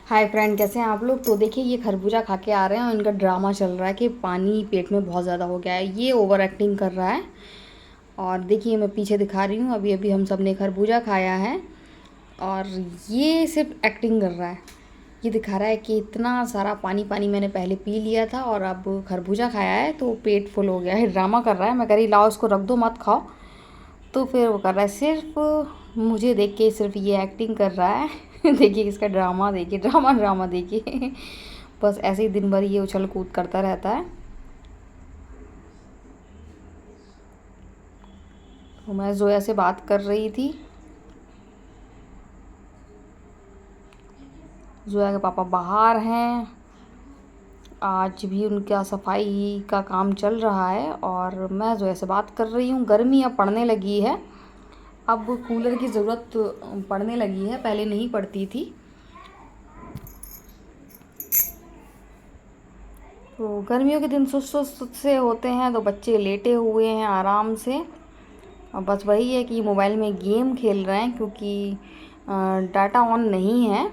Hi friend, कैसे हैं आप लोग। तो देखिए, ये खरबूजा खा के आ रहे हैं और इनका ड्रामा चल रहा है कि पानी पेट में बहुत ज़्यादा हो गया है। ये ओवर एक्टिंग कर रहा है। और देखिए, मैं पीछे दिखा रही हूँ, अभी अभी हम सब ने खरबूजा खाया है और ये सिर्फ एक्टिंग कर रहा है। ये दिखा रहा है कि इतना सारा पानी पानी मैंने पहले पी लिया था और अब खरबूजा खाया है तो पेट फुल हो गया है। ड्रामा कर रहा है। मैं कह रही लाओ इसको रख दो, मत खाओ। तो फिर वो कर रहा है, सिर्फ मुझे देख के सिर्फ ये एक्टिंग कर रहा है। देखिए इसका ड्रामा, देखिए ड्रामा ड्रामा देखिए। बस ऐसे ही दिन भर ये उछल कूद करता रहता है। तो मैं जोया से बात कर रही थी। जोया के पापा बाहर हैं। आज भी उनका सफाई का काम चल रहा है और मैं जोया से बात कर रही हूँ। गर्मी अब पड़ने लगी है। अब कूलर की ज़रूरत पड़ने लगी है, पहले नहीं पड़ती थी। तो गर्मियों के दिन सुस्त सुस्त से होते हैं तो बच्चे लेटे हुए हैं आराम से। और बस वही है कि मोबाइल में गेम खेल रहे हैं क्योंकि डाटा ऑन नहीं है।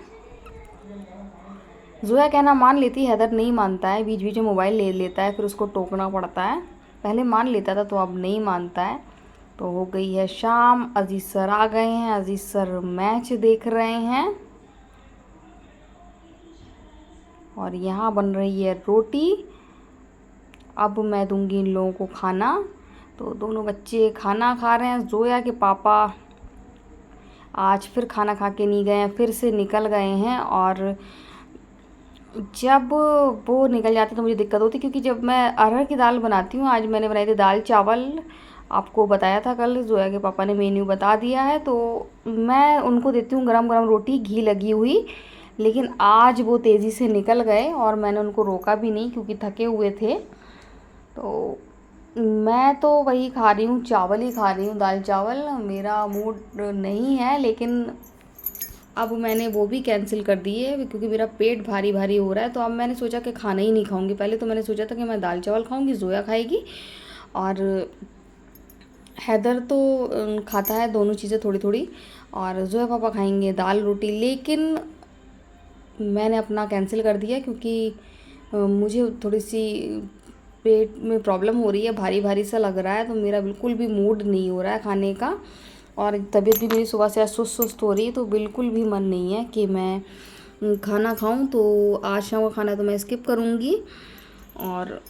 जोया कहना मान लेती, हैदर नहीं मानता है, बीच बीच में मोबाइल ले लेता है, फिर उसको टोकना पड़ता है। पहले मान लेता था तो अब नहीं मानता है। तो हो गई है शाम, अजीज सर आ गए हैं। अजीज सर मैच देख रहे हैं और यहाँ बन रही है रोटी। अब मैं दूंगी इन लोगों को खाना। तो दोनों बच्चे खाना खा रहे हैं। जोया के पापा आज फिर खाना खा के नहीं गए हैं, फिर से निकल गए हैं। और जब वो निकल जाते तो मुझे दिक्कत होती, क्योंकि जब मैं अरहर की दाल बनाती हूँ, आज मैंने बनाई थी दाल चावल, आपको बताया था कल। जोया के पापा ने मेन्यू बता दिया है तो मैं उनको देती हूँ गरम गरम रोटी घी लगी हुई। लेकिन आज वो तेज़ी से निकल गए और मैंने उनको रोका भी नहीं क्योंकि थके हुए थे। तो मैं तो वही खा रही हूँ, चावल ही खा रही हूँ, दाल चावल। मेरा मूड नहीं है, लेकिन अब मैंने वो भी कैंसिल कर दी है क्योंकि मेरा पेट भारी भारी हो रहा है। तो अब मैंने सोचा कि खाना ही नहीं खाऊंगी। पहले तो मैंने सोचा था कि मैं दाल चावल खाऊंगी, जोया खाएगी और हैदर तो खाता है दोनों चीज़ें थोड़ी थोड़ी, और जोया पापा खाएंगे दाल रोटी। लेकिन मैंने अपना कैंसिल कर दिया क्योंकि मुझे थोड़ी सी पेट में प्रॉब्लम हो रही है, भारी भारी सा लग रहा है। तो मेरा बिल्कुल भी मूड नहीं हो रहा है खाने का और तबीयत भी मेरी सुबह से आज सुस्त सुस्त हो रही है। तो बिल्कुल भी मन नहीं है कि मैं खाना खाऊं। तो आज शाम का खाना तो मैं स्किप करूंगी और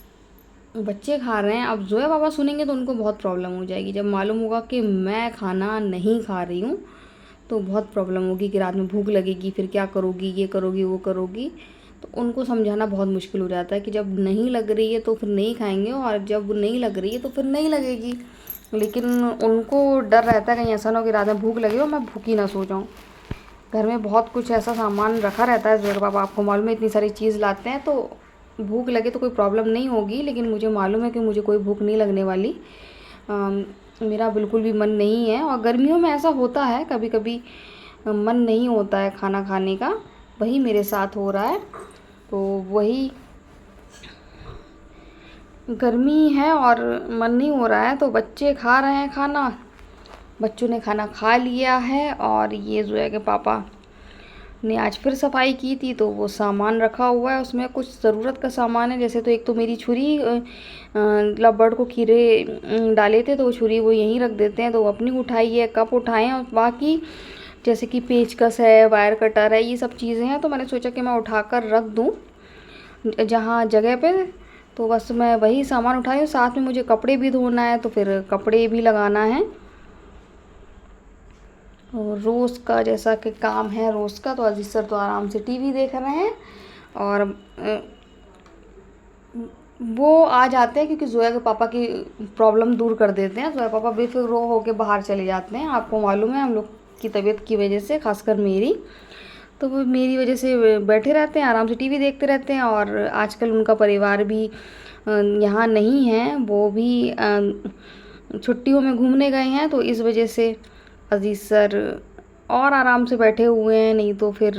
बच्चे खा रहे हैं। अब जोया बाबा सुनेंगे तो उनको बहुत प्रॉब्लम हो जाएगी। जब मालूम होगा कि मैं खाना नहीं खा रही हूँ तो बहुत प्रॉब्लम होगी कि रात में भूख लगेगी, फिर क्या करोगी, ये करोगी वो करोगी। तो उनको समझाना बहुत मुश्किल हो जाता है कि जब नहीं लग रही है तो फिर नहीं खाएंगे और जब नहीं लग रही है तो फिर नहीं लगेगी। लेकिन उनको डर रहता है कहीं ऐसा ना हो कि रात में भूख लगे और मैं भूखी ना सो जाऊँ। घर में बहुत कुछ ऐसा सामान रखा रहता है। जोया बाबा आपको मालूम है इतनी सारी चीज़ लाते हैं, तो भूख लगे तो कोई प्रॉब्लम नहीं होगी, लेकिन मुझे मालूम है कि मुझे कोई भूख नहीं लगने वाली। मेरा बिल्कुल भी मन नहीं है और गर्मियों में ऐसा होता है कभी कभी, मन नहीं होता है खाना खाने का। वही मेरे साथ हो रहा है। तो वही गर्मी है और मन नहीं हो रहा है। तो बच्चे खा रहे हैं खाना, बच्चों ने खाना खा लिया है। और ये जोया के पापा ने आज फिर सफाई की थी तो वो सामान रखा हुआ है, उसमें कुछ ज़रूरत का सामान है। जैसे तो एक तो मेरी छुरी, लबड़ को खीरे डाले थे तो वो छुरी वो यहीं रख देते हैं, तो वो अपनी उठाई है, कप उठाए हैं। और बाकी जैसे कि पेचकस है, वायर कटर है, ये सब चीज़ें हैं। तो मैंने सोचा कि मैं उठाकर रख दूँ जहाँ जगह पे। तो बस मैं वही सामान उठाई हूँ। साथ में मुझे कपड़े भी धोना है तो फिर कपड़े भी लगाना है। रोज़ का जैसा कि काम है रोज़ का। तो अजीज सर तो आराम से टीवी देख रहे हैं और वो आ जाते हैं क्योंकि जोया के पापा की प्रॉब्लम दूर कर देते हैं। जोया पापा बेफिक्र होकर बाहर चले जाते हैं। आपको मालूम है हम लोग की तबीयत की वजह से, खासकर मेरी, तो वो मेरी वजह से बैठे रहते हैं, आराम से टीवी देखते रहते हैं। और आजकल उनका परिवार भी यहाँ नहीं है, वो भी छुट्टियों में घूमने गए हैं। तो इस वजह से अजीज सर और आराम से बैठे हुए हैं, नहीं तो फिर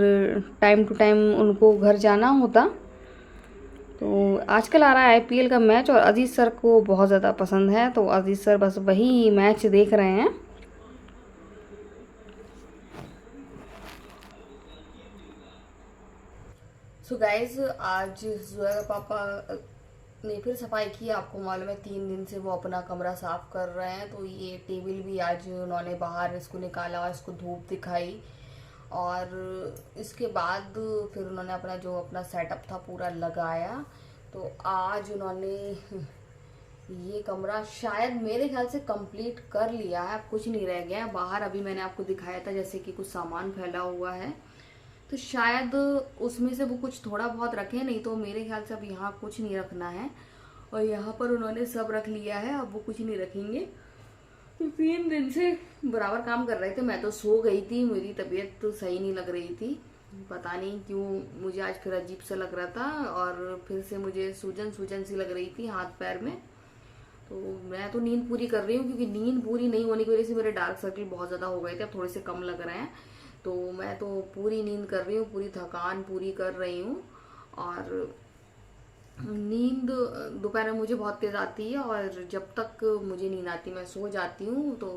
टाइम टू टाइम उनको घर जाना होता। तो आजकल आ रहा है आईपीएल का मैच और अजीज सर को बहुत ज़्यादा पसंद है, तो अजीज सर बस वही मैच देख रहे हैं। सो गाइज आज जोया का पापा ने फिर सफाई की। आपको मालूम है 3 दिन से वो अपना कमरा साफ कर रहे हैं। तो ये टेबल भी आज उन्होंने बाहर इसको निकाला और इसको धूप दिखाई, और इसके बाद फिर उन्होंने अपना सेटअप था पूरा लगाया। तो आज उन्होंने ये कमरा शायद मेरे ख्याल से कंप्लीट कर लिया है, कुछ नहीं रह गया है। बाहर अभी मैंने आपको दिखाया था जैसे कि कुछ सामान फैला हुआ है, तो शायद उसमें से वो कुछ थोड़ा बहुत रखे, नहीं तो मेरे ख्याल से अब यहाँ कुछ नहीं रखना है। और यहाँ पर उन्होंने सब रख लिया है, अब वो कुछ नहीं रखेंगे। तो 3 दिन से बराबर काम कर रहे थे। मैं तो सो गई थी, मेरी तबीयत तो सही नहीं लग रही थी, पता नहीं क्यों मुझे आज फिर अजीब सा लग रहा था, और फिर से मुझे सूजन सूजन सी लग रही थी हाथ पैर में। तो मैं तो नींद पूरी कर रही हूँ, क्योंकि नींद पूरी नहीं होने की वजह से मेरे डार्क सर्कल बहुत ज़्यादा हो गए थे, अब थोड़े से कम लग रहे हैं। तो मैं तो पूरी नींद कर रही हूँ, पूरी थकान पूरी कर रही हूँ। और नींद दोपहर में मुझे बहुत तेज़ आती है, और जब तक मुझे नींद आती मैं सो जाती हूँ। तो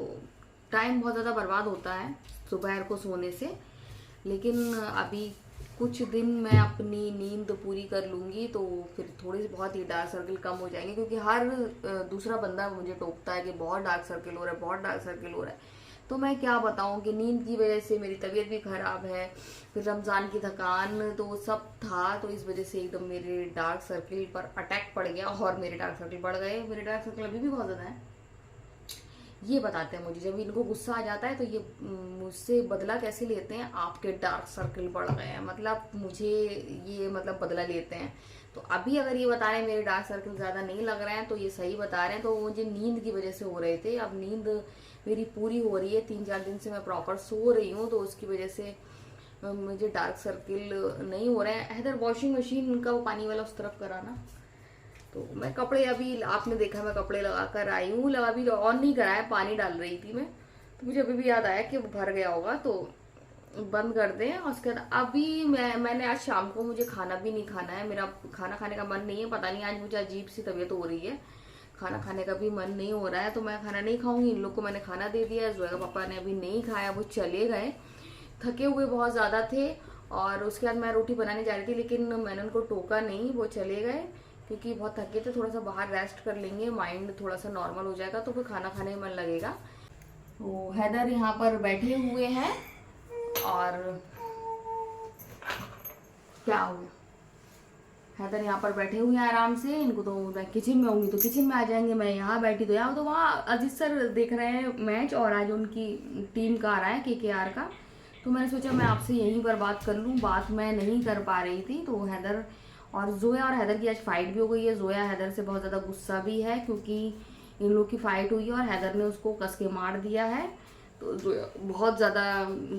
टाइम बहुत ज़्यादा बर्बाद होता है दोपहर को सोने से। लेकिन अभी कुछ दिन मैं अपनी नींद पूरी कर लूँगी तो फिर थोड़ी सी बहुत ही डार्क सर्कल कम हो जाएंगे, क्योंकि हर दूसरा बंदा मुझे टोकता है कि बहुत डार्क सर्कल हो रहा है, बहुत डार्क सर्कल हो रहा है। तो मैं क्या बताऊं कि नींद की वजह से मेरी तबीयत भी खराब है, फिर रमज़ान की थकान, तो सब था। तो इस वजह से एकदम मेरे डार्क सर्कल पर अटैक पड़ गया और मेरे डार्क सर्कल बढ़ गए। मेरे डार्क सर्कल अभी भी बहुत ज़्यादा है। ये बताते हैं मुझे, जब इनको गुस्सा आ जाता है तो ये मुझसे बदला कैसे लेते हैं। आपके डार्क सर्कल बढ़ गए हैं, मतलब मुझे ये मतलब बदला लेते हैं। तो अभी अगर ये बता रहे हैं मेरे डार्क सर्कल ज़्यादा नहीं लग रहे हैं, तो ये सही बता रहे हैं। तो मुझे नींद की वजह से हो रहे थे, अब नींद मेरी पूरी हो रही है। 3-4 दिन से मैं प्रॉपर सो रही हूँ, तो उसकी वजह से मुझे डार्क सर्कल नहीं हो रहे हैं। हैदर वॉशिंग मशीन का वो पानी वाला उस तरफ कराना। तो मैं कपड़े, अभी आपने देखा मैं कपड़े लगा कर आई हूँ, अभी ऑन नहीं करा है, पानी डाल रही थी मैं। तो मुझे अभी भी याद आया कि वो भर गया होगा, तो बंद कर दें। और उसके बाद अभी मैंने आज शाम को मुझे खाना भी नहीं खाना है, मेरा खाना खाने का मन नहीं है। पता नहीं आज मुझे अजीब सी तबीयत हो रही है, खाना खाने का भी मन नहीं हो रहा है। तो मैं खाना नहीं खाऊंगी। इन लोग को मैंने खाना दे दिया है, जोया का पापा ने अभी नहीं खाया, वो चले गए, थके हुए बहुत ज़्यादा थे। और उसके बाद मैं रोटी बनाने जा रही थी, लेकिन मैंने उनको टोका नहीं, वो चले गए, क्योंकि बहुत थके थे। थोड़ा सा बाहर रेस्ट कर लेंगे, माइंड थोड़ा सा नॉर्मल हो जाएगा, तो फिर खाना खाने में मन लगेगा। तो हैदर यहाँ पर बैठे हुए हैं, और क्या हुआ, हैदर यहाँ पर बैठे हुए हैं आराम से। इनको तो मैं किचन में होंगी तो किचन में आ जाएंगे, मैं यहाँ बैठी तो यहाँ। तो वहाँ अजीत सर देख रहे हैं मैच, और आज उनकी टीम का आ रहा है KKR का। तो मैंने सोचा मैं आपसे यहीं पर बात कर लूँ, बात मैं नहीं कर पा रही थी। तो हैदर और जोया और हैदर की आज फाइट भी हो गई है। जोया हैदर से बहुत ज़्यादा गुस्सा भी है, क्योंकि इन लोग की फाइट हुई है और हैदर ने उसको कस के मार दिया है। तो जोया बहुत ज़्यादा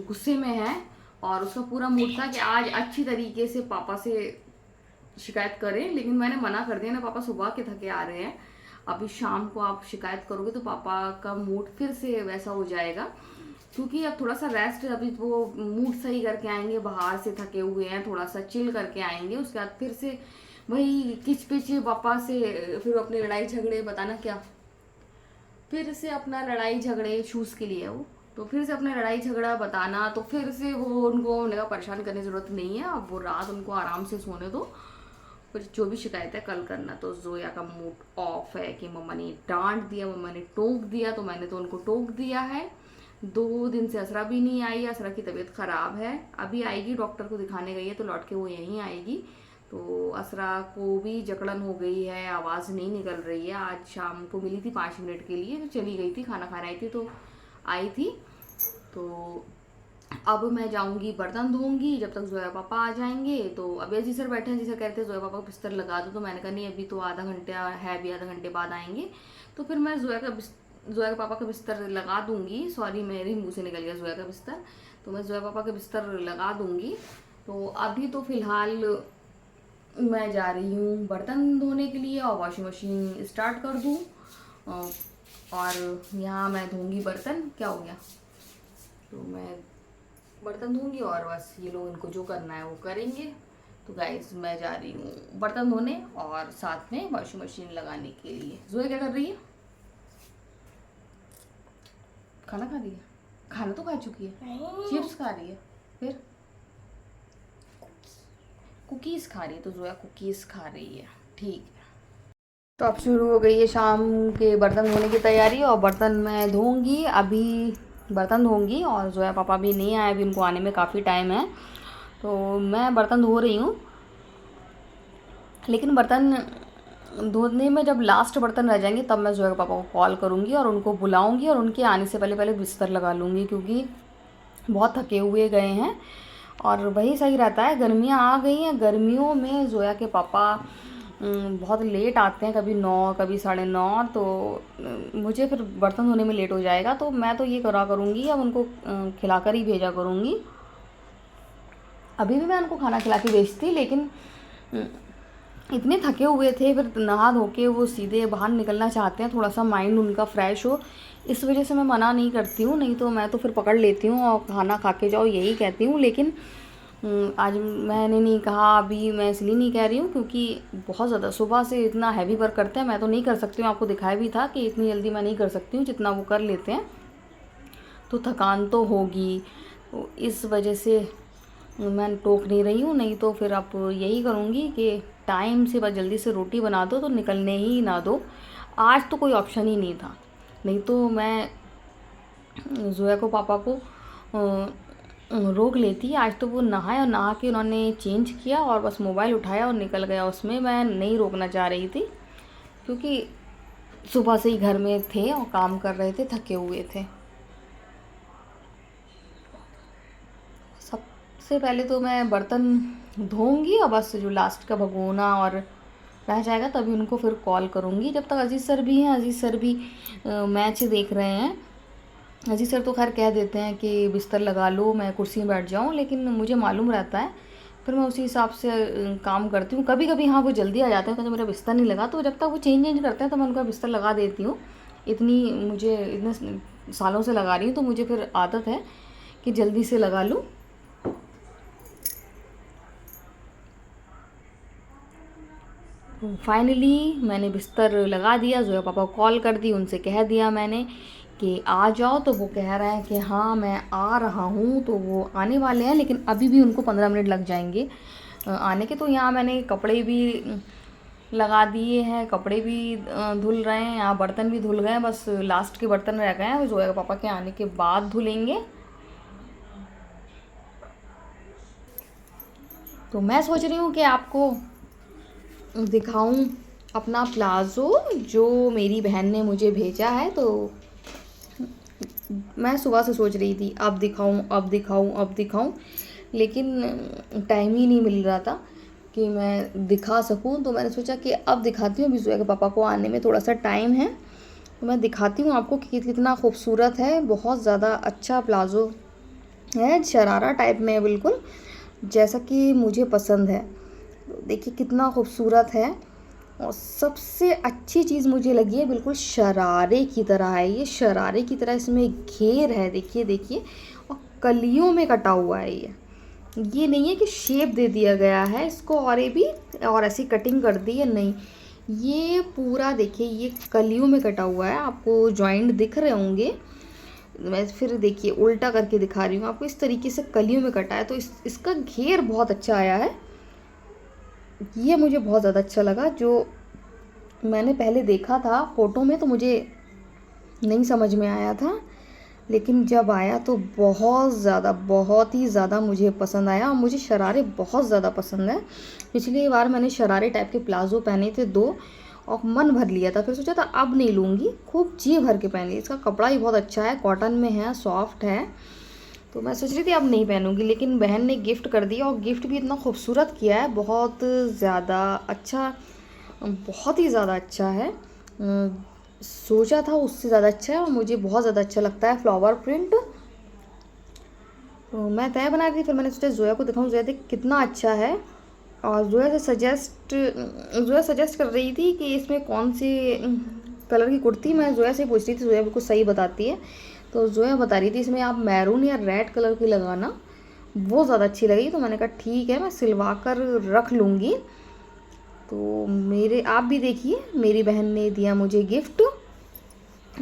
गुस्से में है, और उसका पूरा मूड था कि आज अच्छी तरीके से पापा से शिकायत करें। लेकिन मैंने मना कर दिया ना, पापा सुबह के थके आ रहे हैं, अभी शाम को आप शिकायत करोगे तो पापा का मूड फिर से वैसा हो जाएगा। क्योंकि अब थोड़ा सा रेस्ट, अभी वो मूड सही करके आएंगे, बाहर से थके हुए हैं, थोड़ा सा चिल करके आएंगे, उसके बाद फिर से वही किच पिच पापा से, फिर अपनी लड़ाई झगड़े, बताना क्या, फिर से अपना लड़ाई झगड़े शूज़ के लिए वो, तो फिर से अपना लड़ाई झगड़ा बताना, तो फिर से वो उनको उन्हें परेशान करने की ज़रूरत नहीं है। अब वो रात उनको आराम से सोने दो, फिर जो भी शिकायत है कल करना। तो जोया का मूड ऑफ है कि मम्मा ने डांट दिया, मम्मा ने टोक दिया, तो मैंने तो उनको टोक दिया है। 2 दिन से असरा भी नहीं आई, असरा की तबीयत ख़राब है, अभी आएगी, डॉक्टर को दिखाने गई है, तो लौट के वो यहीं आएगी। तो असरा को भी जकड़न हो गई है, आवाज़ नहीं निकल रही है। आज शाम को मिली थी 5 मिनट के लिए, तो चली गई थी, खाना खाने आई थी, तो आई थी। तो अब मैं जाऊंगी बर्तन धोऊंगी, जब तक जोया पापा आ जाएंगे। तो अभी अजी सर बैठे हैं, जी सर कहते हैं जोया पापा को बिस्तर लगा दो, तो मैंने कहा नहीं, अभी तो आधा घंटा है, अभी आधा घंटे बाद आएंगे। तो फिर मैं जोया के पापा का बिस्तर लगा दूंगी। सॉरी, मेरे मुंह से निकल गया जोया का बिस्तर, तो मैं जोया पापा का बिस्तर लगा दूंगी। तो अभी तो फिलहाल मैं जा रही हूँ बर्तन धोने के लिए, और वॉशिंग मशीन स्टार्ट कर दूँ, और यहाँ मैं धोंगी बर्तन। क्या हो गया, तो मैं बर्तन धोंगी, और बस ये लोग इनको जो करना है वो करेंगे। तो गाइस मैं जा रही हूँ बर्तन धोने, और साथ में वॉशिंग मशीन लगाने के लिए। जोया क्या कर रही है, खाना खा रही है, खाना तो खा चुकी है, चिप्स खा रही है, फिर कुकीज़ खा रही है, तो जोया कुकीज़ खा रही है। ठीक है, तो अब शुरू हो गई है शाम के बर्तन धोने की तैयारी, और बर्तन मैं धोऊंगी अभी, बर्तन धोऊंगी। और जोया पापा भी नहीं आए अभी, उनको आने में काफ़ी टाइम है, तो मैं बर्तन धो रही हूँ। लेकिन बर्तन धोने में जब लास्ट बर्तन रह जाएंगे तब मैं जोया पापा को कॉल करूँगी और उनको बुलाऊँगी, और उनके आने से पहले पहले बिस्तर लगा लूँगी, क्योंकि बहुत थके हुए गए हैं। और वही सही रहता है, गर्मियाँ आ गई हैं, गर्मियों में जोया के पापा बहुत लेट आते हैं, कभी 9 कभी 9:30, तो मुझे फिर बर्तन धोने में लेट हो जाएगा। तो मैं तो ये करा करूँगी, अब उनको खिलाकर ही भेजा करूँगी। अभी भी मैं उनको खाना खिला के भेजती, लेकिन इतने थके हुए थे, फिर नहा धो के वो सीधे बाहर निकलना चाहते हैं, थोड़ा सा माइंड उनका फ्रेश हो, इस वजह से मैं मना नहीं करती हूँ। नहीं तो मैं तो फिर पकड़ लेती हूँ और खाना खा के जाओ यही कहती हूँ। लेकिन आज मैंने नहीं कहा, अभी मैं इसलिए नहीं कह रही हूँ क्योंकि बहुत ज़्यादा सुबह से इतना हैवी वर्क करते हैं, मैं तो नहीं कर सकती हूँ। आपको दिखाया भी था कि इतनी जल्दी मैं नहीं कर सकती हूँ, जितना वो कर लेते हैं, तो थकान तो होगी। तो इस वजह से मैं टोक नहीं रही हूँ। नहीं तो फिर आप यही करूँगी कि टाइम से बस जल्दी से रोटी बना दो, तो निकलने ही ना दो। आज तो कोई ऑप्शन ही नहीं था, नहीं तो मैं जोया को पापा को रोक लेती। आज तो वो नहाए, और नहा के उन्होंने चेंज किया और बस मोबाइल उठाया और निकल गया। उसमें मैं नहीं रोकना चाह रही थी, क्योंकि सुबह से ही घर में थे और काम कर रहे थे, थके हुए थे। सबसे पहले तो मैं बर्तन धोऊंगी, और बस जो लास्ट का भगोना और रह जाएगा तभी उनको फिर कॉल करूँगी। जब तक अजीज़ सर भी हैं, अजीज़ सर भी मैच देख रहे हैं। अजीज़ सर तो खैर कह देते हैं कि बिस्तर लगा लो, मैं कुर्सी में बैठ जाऊँ, लेकिन मुझे मालूम रहता है, फिर मैं उसी हिसाब से काम करती हूँ। कभी कभी हाँ वो जल्दी आ जाते हैं, तो मेरा बिस्तर नहीं लगा, तो जब तक वो चेंज करते हैं तो मैं उनका बिस्तर लगा देती हूँ। मुझे इतने सालों से लगा रही हूँ, तो मुझे फिर आदत है कि जल्दी से लगा लूँ। फाइनली मैंने बिस्तर लगा दिया, जोया पापा को कॉल कर दी, उनसे कह दिया मैंने कि आ जाओ, तो वो कह रहे हैं कि हाँ मैं आ रहा हूँ। तो वो आने वाले हैं, लेकिन अभी भी उनको 15 मिनट लग जाएंगे आने के। तो यहाँ मैंने कपड़े भी लगा दिए हैं, कपड़े भी धुल रहे हैं, यहाँ बर्तन भी धुल गए हैं, बस लास्ट के बर्तन रह गए हैं, वो जोया पापा के आने के बाद धुलेंगे। तो मैं सोच रही हूँ कि आपको दिखाऊं अपना प्लाज़ो जो मेरी बहन ने मुझे भेजा है। तो मैं सुबह से सोच रही थी अब दिखाऊं, अब दिखाऊं, अब दिखाऊं, लेकिन टाइम ही नहीं मिल रहा था कि मैं दिखा सकूं। तो मैंने सोचा कि अब दिखाती हूँ, अभी जोया के पापा को आने में थोड़ा सा टाइम है, तो मैं दिखाती हूँ आपको कि कितना खूबसूरत है। बहुत ज़्यादा अच्छा प्लाज़ो है, शरारा टाइप में है, बिल्कुल जैसा कि मुझे पसंद है। देखिए कितना खूबसूरत है, और सबसे अच्छी चीज़ मुझे लगी है, बिल्कुल शरारे की तरह है ये, शरारे की तरह इसमें घेर है, देखिए देखिए, और कलियों में कटा हुआ है ये नहीं है कि शेप दे दिया गया है इसको और ये भी और ऐसी कटिंग कर दी है, नहीं, ये पूरा देखिए ये कलियों में कटा हुआ है। आपको जॉइंट दिख रहे होंगे, मैं फिर देखिए उल्टा करके दिखा रही हूँ आपको, इस तरीके से कलियों में कटा है। तो इसका घेर बहुत अच्छा आया है, ये मुझे बहुत ज़्यादा अच्छा लगा। जो मैंने पहले देखा था फ़ोटो में तो मुझे नहीं समझ में आया था, लेकिन जब आया तो बहुत ही ज़्यादा मुझे पसंद आया। और मुझे शरारे बहुत ज़्यादा पसंद है। पिछली बार मैंने शरारे टाइप के प्लाज़ो पहने थे 2, और मन भर लिया था, फिर सोचा था अब नहीं लूँगी, खूब जी भर के पहन ली। इसका कपड़ा ही बहुत अच्छा है, कॉटन में है, सॉफ्ट है, तो मैं सोच रही थी अब नहीं पहनूंगी, लेकिन बहन ने गिफ्ट कर दिया, और गिफ्ट भी इतना खूबसूरत किया है, बहुत ज़्यादा अच्छा, बहुत ही ज़्यादा अच्छा है। सोचा था उससे ज़्यादा अच्छा है, और मुझे बहुत ज़्यादा अच्छा लगता है फ्लावर प्रिंट। तो मैं तय बना रही थी, फिर मैंने सोचा जोया को दिखाऊं, जोया देख कितना अच्छा है। और जोया सजेस्ट कर रही थी कि इसमें कौन सी कलर की कुर्ती, मैं जोया से पूछ रही थी, जोया बिल्कुल सही बताती है। तो जोया बता रही थी इसमें आप मैरून या रेड कलर की लगाना, वो ज़्यादा अच्छी लगी। तो मैंने कहा ठीक है, मैं सिलवा कर रख लूँगी। तो आप भी देखिए, मेरी बहन ने दिया मुझे गिफ्ट,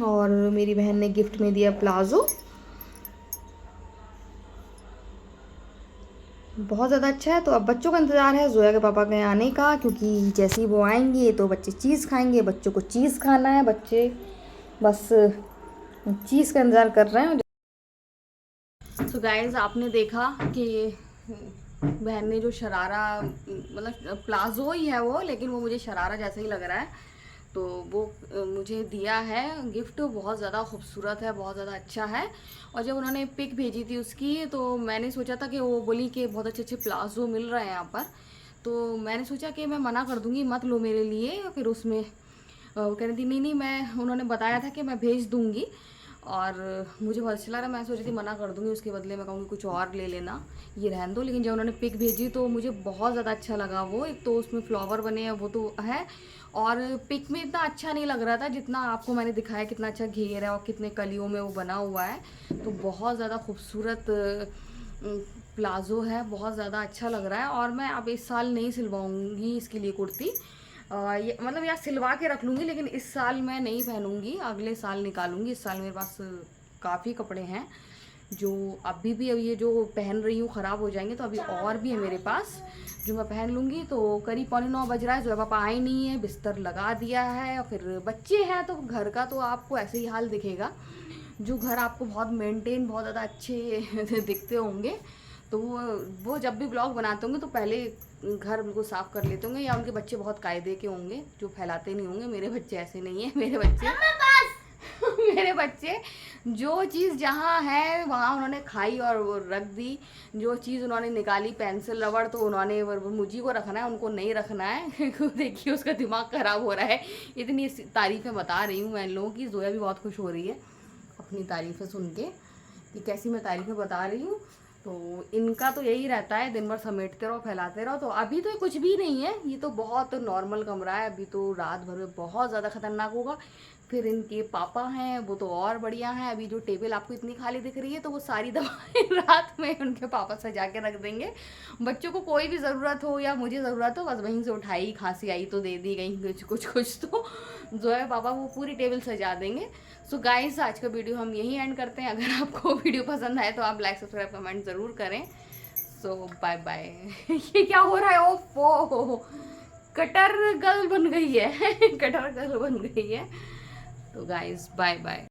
और मेरी बहन ने गिफ्ट में दिया प्लाज़ो। बहुत ज़्यादा अच्छा है। तो अब बच्चों का इंतज़ार है जोया के पापा के आने का, क्योंकि जैसे ही वो आएंगे तो बच्चे चीज़ खाएंगे। बच्चों को चीज़ खाना है, बच्चे बस चीज़ का इंतज़ार कर रहे हैं। तो गाइस आपने देखा कि बहन ने जो शरारा, मतलब प्लाजो ही है वो, लेकिन वो मुझे शरारा जैसा ही लग रहा है, तो वो मुझे दिया है गिफ्ट। बहुत ज़्यादा खूबसूरत है, बहुत ज़्यादा अच्छा है। और जब उन्होंने पिक भेजी थी उसकी, तो मैंने सोचा था कि वो बोली कि बहुत अच्छे अच्छे प्लाजो मिल रहे हैं यहाँ पर, तो मैंने सोचा कि मैं मना कर दूँगी, मत लो मेरे लिए। फिर उसमें वो कह रही थी नहीं नहीं, मैं, उन्होंने बताया था कि मैं भेज दूँगी, और मुझे बहुत अच्छा लगा। मैं सोच रही थी मना कर दूँगी, उसके बदले मैं कहूँगी कुछ और ले लेना, ये रहने दो। लेकिन जब उन्होंने पिक भेजी तो मुझे बहुत ज़्यादा अच्छा लगा वो। एक तो उसमें फ्लावर बने हैं वो तो है, और पिक में इतना अच्छा नहीं लग रहा था जितना आपको मैंने दिखाया, कितना अच्छा घेर है और कितने कलियों में वो बना हुआ है। तो बहुत ज़्यादा खूबसूरत प्लाज़ो है, बहुत ज़्यादा अच्छा लग रहा है। और मैं अब इस साल नहीं सिलवाऊँगी इसके लिए कुर्ती, ये मतलब यार सिलवा के रख लूँगी, लेकिन इस साल मैं नहीं पहनूँगी, अगले साल निकालूँगी। इस साल मेरे पास काफ़ी कपड़े हैं जो अभी भी, अब ये जो पहन रही हूँ ख़राब हो जाएंगे, तो अभी और भी है मेरे पास जो मैं पहन लूँगी। तो करीब 8:45 बज रहा है, जो पापा आए नहीं है, बिस्तर लगा दिया है। और फिर बच्चे हैं तो घर का तो आपको ऐसे ही हाल दिखेगा। जो घर आपको बहुत मेंटेन, बहुत ज़्यादा अच्छे दिखते होंगे, तो वो जब भी ब्लॉग बनाते होंगे तो पहले घर बिल्कुल साफ़ कर लेते होंगे, या उनके बच्चे बहुत कायदे के होंगे जो फैलाते नहीं होंगे। मेरे बच्चे ऐसे नहीं है, मेरे बच्चे मेरे बच्चे जो चीज़ जहाँ है वहाँ उन्होंने खाई और वो रख दी। जो चीज़ उन्होंने निकाली, पेंसिल रबड़, तो उन्होंने मुझी को रखना है, उनको नहीं रखना है। देखिए उसका दिमाग ख़राब हो रहा है। इतनी तारीफ़ें बता रही हूँ मैं इन लोगों की। जोया भी बहुत खुश हो रही है अपनी तारीफ़ें सुन के कि कैसी मैं तारीफ़ें बता रही हूँ। तो इनका तो यही रहता है, दिन भर समेटते रहो, फैलाते रहो। तो अभी तो कुछ भी नहीं है, ये तो बहुत नॉर्मल कमरा है। अभी तो रात भर में बहुत ज़्यादा खतरनाक होगा। फिर इनके पापा हैं वो तो और बढ़िया हैं। अभी जो टेबल आपको इतनी खाली दिख रही है, तो वो सारी दवाएं रात में उनके पापा सजा के रख देंगे। बच्चों को कोई भी ज़रूरत हो या मुझे ज़रूरत हो, बस वहीं से उठाई, खांसी आई तो दे दी, कहीं कुछ कुछ कुछ तो जो है पापा वो पूरी टेबल सजा देंगे। सो गाइस आज का वीडियो हम यहीं एंड करते हैं। अगर आपको वीडियो पसंद आए तो आप लाइक, सब्सक्राइब, कमेंट ज़रूर करें। सो बाय बाय। ये क्या हो रहा है? ओफो, कटर गर्ल बन गई है। कटर गर्ल बन गई है। तो गाइस बाय बाय।